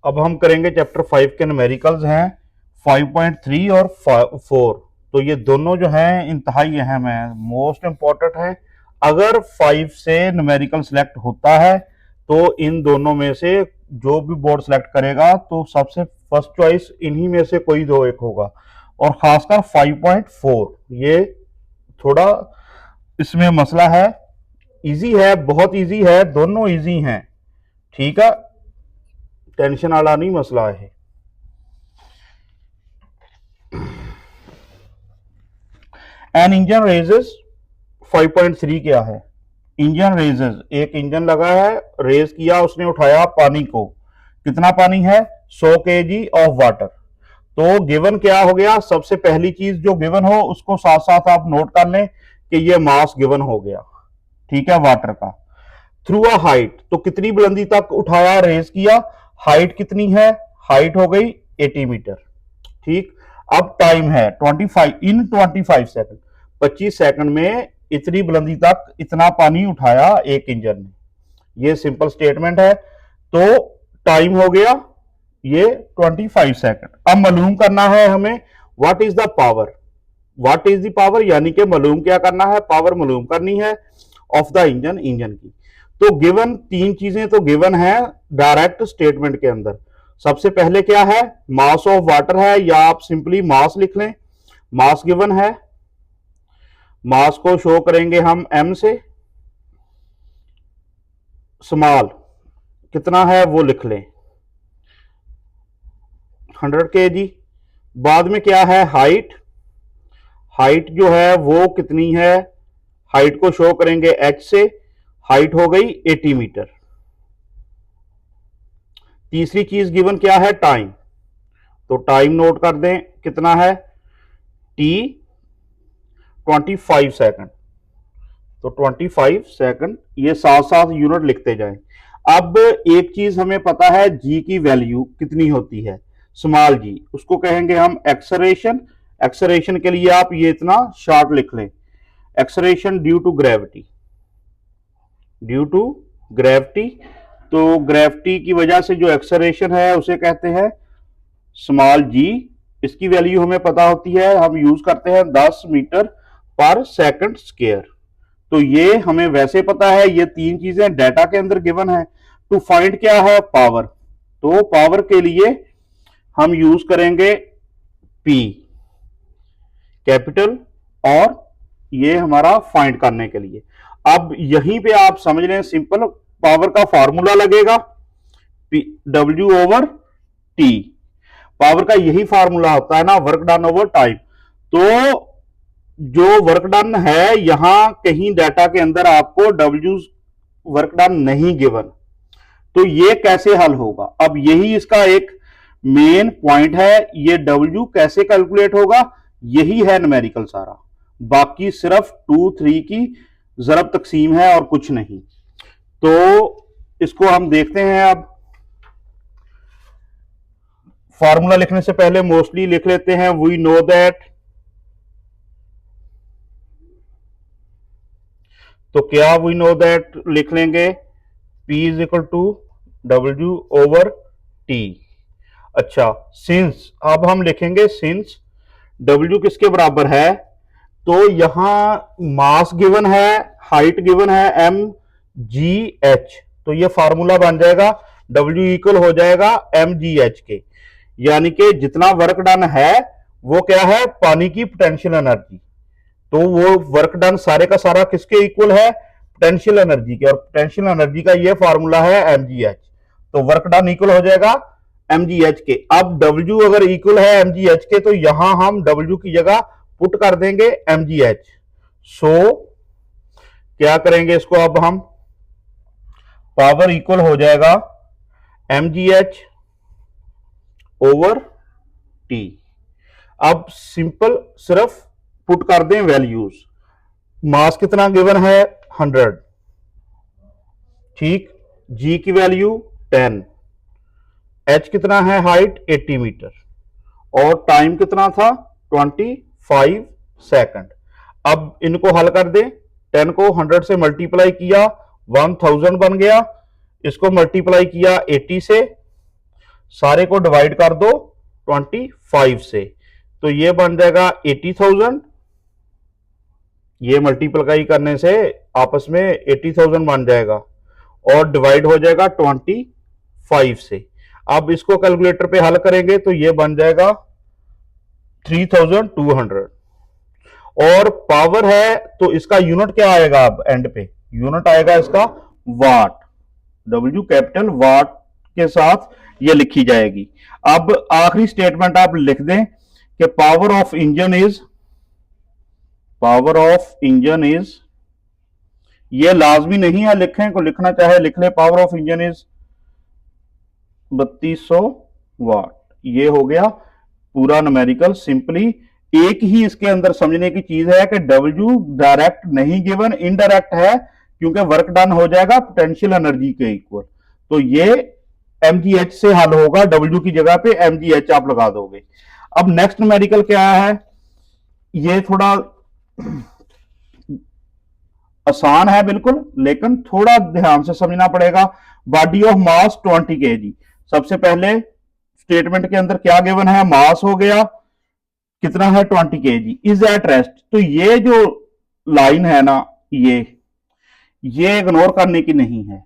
अब हम करेंगे चैप्टर 5 के न्यूमेरिकल्स हैं 5.3 और 4। तो ये दोनों जो हैं इंतहाई अहम है, मोस्ट इंपॉर्टेंट है। अगर 5 से न्यूमेरिकल सेलेक्ट होता है तो इन दोनों में से जो भी बोर्ड सेलेक्ट करेगा तो सबसे फर्स्ट चॉइस इन्हीं में से कोई दो एक होगा। और खासकर 5.4 ये थोड़ा इसमें मसला है। इजी है, बहुत इजी है, दोनों इजी हैं, ठीक है, टेंशन वाला नहीं मसला है। एन इंजन रेजेस 5.3 क्या है? इंजन रेजेस, एक इंजन लगा है, रेज किया, उसने उठाया पानी को। कितना पानी है? 100 kg ऑफ वाटर। तो गिवन क्या हो गया? सबसे पहली चीज जो गिवन हो उसको साथ साथ आप नोट कर लें कि ये मास गिवन हो गया, ठीक है, वाटर का। थ्रू अ हाइट, तो कितनी बुलंदी तक उठाया, रेज किया, हाइट कितनी है? हाइट हो गई 80 मीटर, ठीक। अब टाइम है 25 इन 25 सेकंड, 25 सेकंड में इतनी बुलंदी तक इतना पानी उठाया एक इंजन ने। ये सिंपल स्टेटमेंट है। तो टाइम हो गया ये 25 सेकंड। अब मालूम करना है हमें what is the power. What is the power यानी कि मालूम क्या करना है? पावर मालूम करनी है ऑफ द इंजन, इंजन की। तो गिवन तीन चीजें तो गिवन है डायरेक्ट स्टेटमेंट के अंदर। सबसे पहले क्या है? मास ऑफ वाटर है, या आप सिंपली मास लिख लें। मास गिवन है, मास को शो करेंगे हम m से। स्मॉल कितना है वो लिख लें 100 kg। बाद में क्या है? हाइट। हाइट जो है वो कितनी है? हाइट को शो करेंगे h से। हाइट हो गई 80 मीटर। तीसरी चीज गिवन क्या है? टाइम। तो टाइम नोट कर दें, कितना है? t 25 second. तो 25 सेकंड, ये साथ साथ यूनिट लिखते जाएं। अब एक चीज हमें पता है, g की वैल्यू कितनी होती है? स्मॉल g, उसको कहेंगे हम एक्सेलरेशन। एक्सेलरेशन के लिए आप ये इतना शॉर्ट लिख लें, acceleration due to gravity. Due to gravity, तो ग्रेविटी की वजह से जो एक्सेलरेशन है उसे कहते हैं स्मॉल g। इसकी वैल्यू हमें पता होती है, हम यूज करते हैं 10 मीटर पर सेकंड स्क्वायर। तो ये हमें वैसे पता है, ये तीन चीजें डाटा के अंदर गिवन है। टू फाइंड क्या है? पावर। तो पावर के लिए हम यूज करेंगे P कैपिटल, और ये हमारा फाइंड करने के लिए। अब यहीं पे आप समझ लें, सिंपल पावर का फॉर्मूला लगेगा W ओवर T। पावर का यही फॉर्मूला होता है ना, वर्क डन ओवर टाइम। तो जो वर्क डन है, यहां कहीं डाटा के अंदर आपको W वर्क डन नहीं गिवन, तो ये कैसे हल होगा? अब यही इसका एक मेन पॉइंट है, ये W कैसे कैलकुलेट होगा, यही है न्यूमेरिकल सारा। बाकी सिर्फ 2 3 की जरब तकसीम है और कुछ नहीं। तो इसको हम देखते हैं। अब फॉर्मूला लिखने से पहले मोस्टली लिख लेते हैं वी नो दैट। तो क्या वी नो दैट लिख लेंगे? P is equal to W over T। अच्छा, सिंस, अब हम लिखेंगे सिंस W किसके बराबर है? तो यहां मास गिवन है, हाइट गिवन है mgh। तो ये फार्मूला बन जाएगा W इक्वल हो जाएगा mgh के, यानी कि जितना वर्क डन है वो क्या है? पानी की पोटेंशियल एनर्जी। तो वो वर्क डन सारे का सारा किसके इक्वल है? पोटेंशियल एनर्जी के, और पोटेंशियल एनर्जी का ये फार्मूला है mgh। तो वर्क डन इक्वल हो जाएगा mgh के। अब W अगर इक्वल है mgh के, तो यहां हम W की जगह पुट कर देंगे mgh। सो क्या करेंगे इसको? अब हम पावर इक्वल हो जाएगा mgh ओवर T। अब सिंपल सिर्फ पुट कर दें वैल्यूज। मास कितना गिवन है? 100, ठीक। G की वैल्यू 10, H कितना है? हाइट 80 मीटर, और टाइम कितना था? 25 सेकंड। अब इनको हल कर दें। 10 को 100 से मल्टीप्लाई किया 1000 बन गया, इसको मल्टीप्लाई किया 80 से, सारे को डिवाइड कर दो 25 से, तो ये बन जाएगा 80,000। ये मल्टीप्लाई करने से आपस में 80,000 बन जाएगा और डिवाइड हो जाएगा 25 से। अब इसको कैलकुलेटर पे हल करेंगे तो ये बन जाएगा 3200। और पावर है तो इसका यूनिट क्या आएगा, अब एंड पे यूनिट आएगा इसका वाट, W कैपिटल वाट के साथ ये लिखी जाएगी। अब आखिरी स्टेटमेंट आप लिख दें कि पावर ऑफ इंजन इज, ये लाजमी नहीं है लिखें, को लिखना चाहे लिख ले, पावर ऑफ इंजन इज 3200 वाट। ये हो गया पूरा न्यूमेरिकल। सिंपली एक ही इसके अंदर समझने की चीज है कि W डायरेक्ट नहीं गिवन, इनडायरेक्ट है, क्योंकि वर्क डन हो जाएगा पोटेंशियल एनर्जी के इक्वल। तो ये mgh से हल होगा, W की जगह पे mgh आप लगा दोगे। अब नेक्स्ट न्यूमेरिकल क्या है, ये थोड़ा आसान है बिल्कुल, लेकिन थोड़ा ध्यान से समझना पड़ेगा। Body of mass 20 kg। सबसे पहले स्टेटमेंट के अंदर क्या गिवन है, मास हो गया, कितना है 20 kg, इज एट रेस्ट। तो ये जो लाइन है ना, ये इग्नोर करने की नहीं है,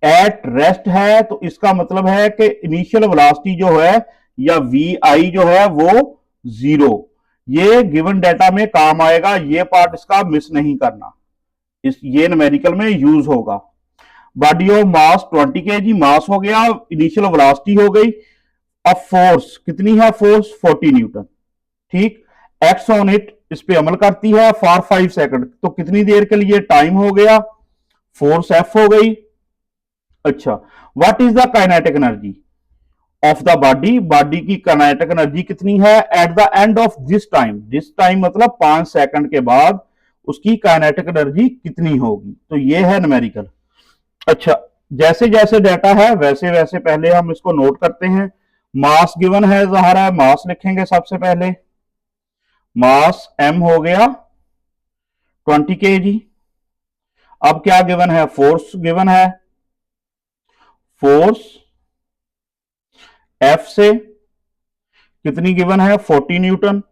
एट रेस्ट है, तो इसका मतलब है कि इनिशियल वेलोसिटी जो है या VI जो है वो 0। ये गिवन डेटा में काम आएगा, ये पार्ट इसका मिस नहीं करना, ये न्यूमेरिकल में यूज होगा। बॉडी ऑफ मास 20 kg, मास हो गया, इनिशियल वेलोसिटी हो गई। अब फोर्स कितनी है, फोर्स 40 न्यूटन, ठीक। एक्ट ऑन इट, इस पे अमल करती है फॉर 5 सेकंड, तो कितनी देर के लिए, टाइम हो गया, फोर्स F हो गई। अच्छा, what is the kinetic energy of the body, body की काइनेटिक एनर्जी कितनी है at the end of this time मतलब 5 सेकंड के बाद उसकी काइनेटिक एनर्जी कितनी होगी। तो ये है न्यूमेरिकल। अच्छा, जैसे जैसे डाटा है वैसे वैसे पहले हम इसको नोट करते हैं। मास गिवन है, ज़ाहिर है मास लिखेंगे सबसे पहले। मास M हो गया 20 kg। अब क्या गिवन है, फोर्स गिवन है, फोर्स F से कितनी गिवन है, 40 न्यूटन।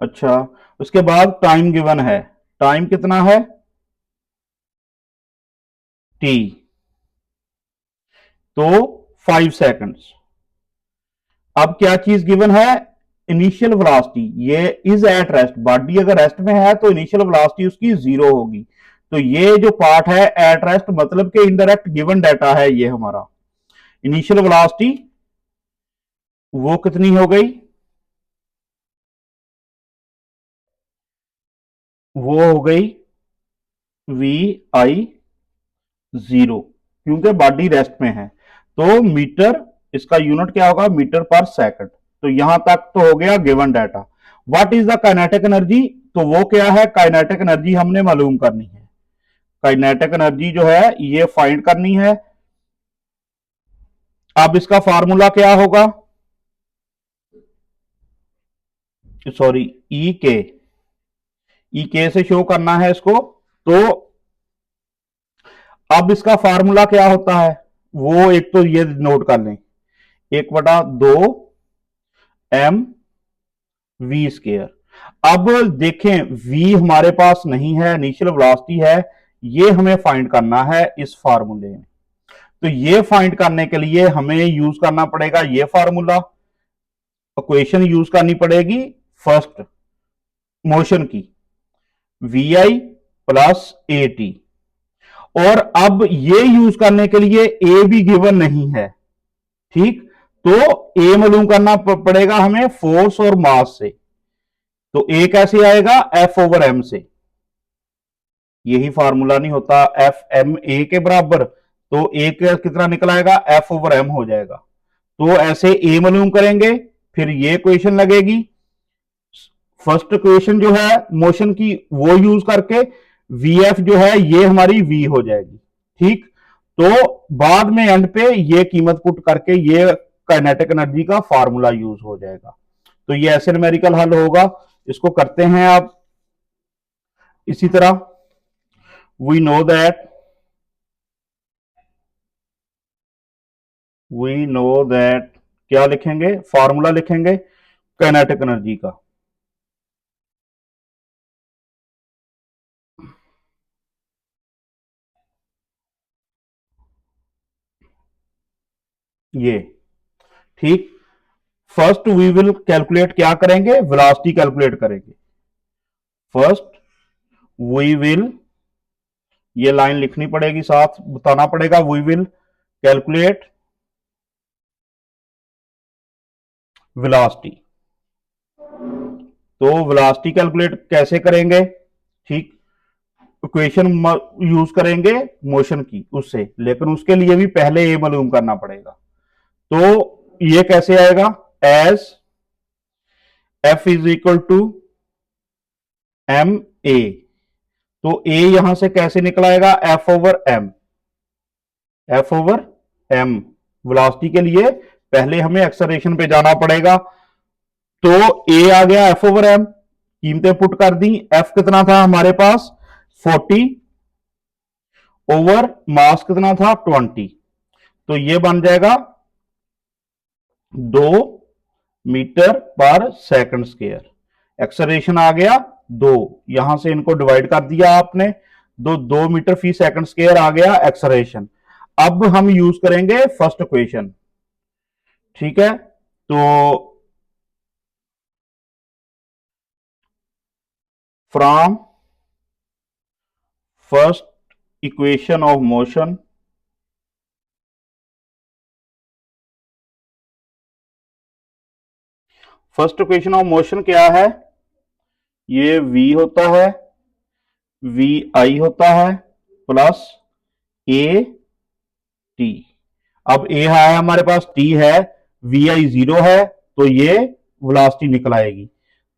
अच्छा, उसके बाद टाइम गिवन है, टाइम कितना है, T, तो 5 सेकंड्स। अब क्या चीज गिवन है, इनिशियल वेलोसिटी, ये इज एट रेस्ट, बॉडी अगर रेस्ट में है तो इनिशियल वेलोसिटी उसकी 0 होगी। तो ये जो पार्ट है एट रेस्ट, मतलब कि इनडायरेक्ट गिवन डाटा है ये हमारा। इनिशियल वेलोसिटी वो कितनी हो गई, वो हो गई VI 0, क्योंकि बॉडी रेस्ट में है। तो मीटर, इसका यूनिट क्या होगा, मीटर पर सेकंड। तो यहां तक तो हो गया given data. What is the kinetic energy, तो वो क्या है, काइनेटिक एनर्जी हमने मालूम करनी है। काइनेटिक एनर्जी जो है ये फाइंड करनी है। अब इसका फार्मूला क्या होगा, सॉरी ई के से शो करना है इसको। तो अब इसका फार्मूला क्या होता है, वो एक तो ये नोट कर लें, 1/2 mv²। अब देखें v हमारे पास नहीं है, इनिशियल वेलोसिटी है, ये हमें फाइंड करना है इस फार्मूले में। तो ये फाइंड करने के लिए हमें यूज करना पड़ेगा ये फार्मूला, इक्वेशन यूज करनी पड़ेगी फर्स्ट मोशन की, VI प्लस AT। और अब ये यूज करने के लिए ए भी गिवन नहीं है, ठीक। तो ए मालूम करना पड़ेगा हमें फोर्स और मास से। तो ए कैसे आएगा, F/m से। यही फार्मूला नहीं होता FMA के बराबर, तो ए कितना निकल आएगा, F/m हो जाएगा। तो ऐसे ए मालूम करेंगे, फिर ये क्वेश्चन लगेगी, फर्स्ट क्वेश्चन जो है मोशन की वो यूज करके VF जो है ये हमारी V हो जाएगी, ठीक। तो बाद में एंड पे ये कीमत पुट करके ये काइनेटिक एनर्जी का फार्मूला यूज हो जाएगा। तो ये ऐसे न्यूमेरिकल हल होगा। इसको करते हैं आप इसी तरह। We know that we know that, क्या लिखेंगे, फॉर्मूला लिखेंगे काइनेटिक एनर्जी का। ये ठीक। फर्स्ट वी विल कैलकुलेट, क्या करेंगे, वेलोसिटी कैलकुलेट करेंगे। फर्स्ट वी विल, ये लाइन लिखनी पड़ेगी, साथ बताना पड़ेगा, वी विल कैलकुलेट वेलोसिटी। तो वेलोसिटी कैलकुलेट कैसे करेंगे, ठीक, इक्वेशन यूज करेंगे मोशन की उससे, लेकिन उसके लिए भी पहले ए मालूम करना पड़ेगा। तो ये कैसे आएगा, as F is equal to M A. तो ए यहां से कैसे निकलाएगा, F over M, F over M. Velocity के लिए पहले हमें एक्सेलरेशन पे जाना पड़ेगा। तो ए आ गया एफ ओवर एम, कीमतें पुट कर दी। एफ कितना था हमारे पास 40 ओवर मास कितना था 20, तो ये बन जाएगा 2 मीटर पर सेकंड स्क्वायर। एक्सेलरेशन आ गया 2, यहां से इनको डिवाइड कर दिया आपने, 2 मीटर फी सेकंड स्क्वायर आ गया एक्सेलरेशन। अब हम यूज करेंगे फर्स्ट इक्वेशन, ठीक है। तो from first equation of motion, first equation of motion क्या है, ये v होता है, वी आई होता है प्लस ए टी। अब ए है हमारे पास, टी है, वी आई 0 है, तो ये वेलोसिटी निकल आएगी।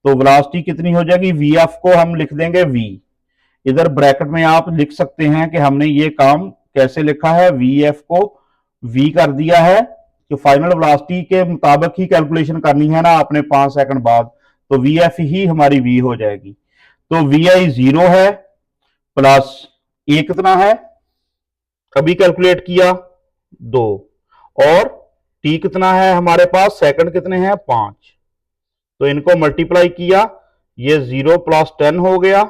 तो वेलोसिटी कितनी हो जाएगी, वी एफ को हम लिख देंगे वी। इधर ब्रैकेट में आप लिख सकते हैं कि हमने ये काम कैसे लिखा है, वी एफ को वी कर दिया है कि फाइनल वेलोसिटी के मुताबिक ही कैलकुलेशन करनी है ना आपने 5 सेकंड बाद, तो वी एफ ही हमारी वी हो जाएगी। तो वी आई 0 है प्लस ए कितना है, कभी कैलकुलेट किया 2, और टी कितना है हमारे पास, सेकंड कितने हैं 5, तो इनको मल्टीप्लाई किया, ये 0 प्लस 10 हो गया,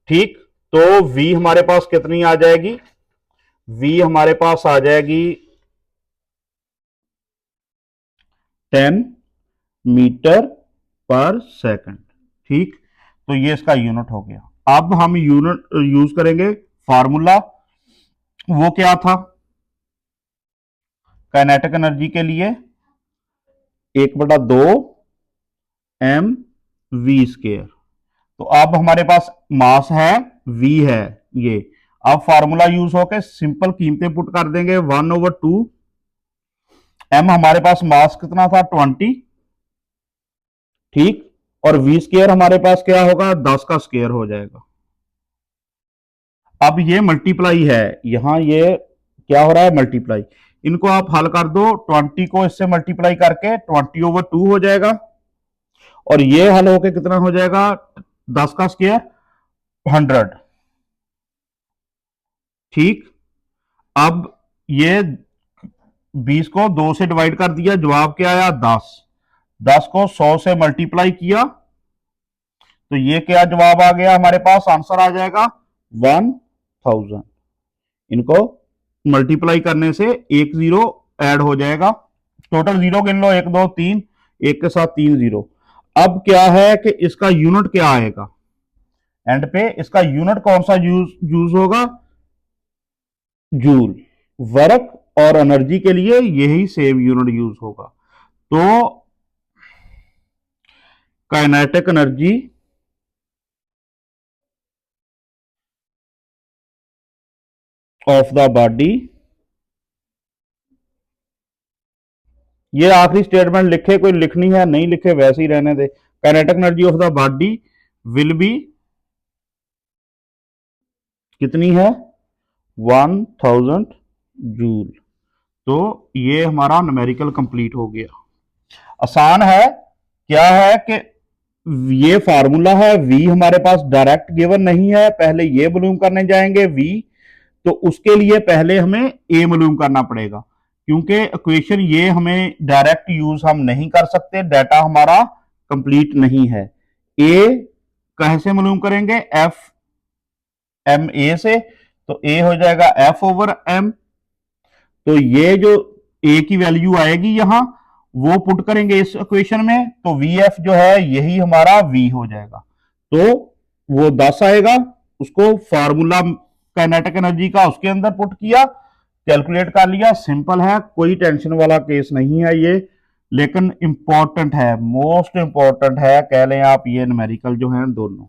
ठीक। तो v हमारे पास कितनी आ जाएगी, v हमारे पास आ जाएगी 10 मीटर पर सेकंड, ठीक। तो ये इसका यूनिट हो गया। अब हम यूनिट यूज करेंगे फार्मूला, वो क्या था, काइनेटिक एनर्जी के लिए 1/2 एम वी स्क्वायर। तो अब हमारे पास मास है, v है ये, अब फार्मूला यूज होकर सिंपल कीमतें पुट कर देंगे, 1/2 एम, हमारे पास मास कितना था 20, ठीक, और वी स्क्वायर हमारे पास क्या होगा 10 का स्क्वायर हो जाएगा। अब ये मल्टीप्लाई है, यहां ये क्या हो रहा है मल्टीप्लाई, इनको आप हल कर दो, 20 को इससे मल्टीप्लाई करके 20/2 हो जाएगा, और ये हल होके कितना हो जाएगा 10 का स्क्वायर 100, ठीक। अब ये 20 को 2 से डिवाइड कर दिया, जवाब क्या आया 10, 10 को 100 से मल्टीप्लाई किया, तो ये क्या जवाब आ गया हमारे पास, आंसर आ जाएगा 1000। इनको मल्टीप्लाई करने से एक जीरो ऐड हो जाएगा, टोटल जीरो गिन लो, 1 2 3, एक के साथ 3 जीरो। अब क्या है कि इसका यूनिट क्या आएगा, एंड पे इसका यूनिट कौन सा यूज होगा, जूल। वर्क और एनर्जी के लिए यही सेम यूनिट यूज होगा। तो kinetic energy of the body, ये आखिरी स्टेटमेंट लिखे, कोई लिखनी है नहीं लिखे वैसे ही रहने दे, kinetic energy of the body will be कितनी है 1000 जूल। तो ये हमारा न्यूमेरिकल कंप्लीट हो गया, आसान है। क्या है कि ये फार्मूला है, v हमारे पास डायरेक्ट गिवन नहीं है, पहले ये मालूम करने जाएंगे v, तो उसके लिए पहले हमें a मालूम करना पड़ेगा। क्योंकि इक्वेशन ये हमें डायरेक्ट यूज हम नहीं कर सकते, डाटा हमारा कंप्लीट नहीं है। ए कैसे मालूम करेंगे, एफ एम ए से, तो ए हो जाएगा एफ ओवर एम। तो ये जो ए की वैल्यू आएगी यहां, वो पुट करेंगे इस इक्वेशन में, तो वी एफ जो है यही हमारा वी हो जाएगा। तो वो 10 आएगा, उसको फार्मूला काइनेटिक एनर्जी का उसके अंदर पुट किया, कैलकुलेट कर लिया। सिंपल है, कोई टेंशन वाला केस नहीं है ये, लेकिन इंपॉर्टेंट है, मोस्ट इंपॉर्टेंट है, कह लें आप ये न्यूमेरिकल जो है दोनों।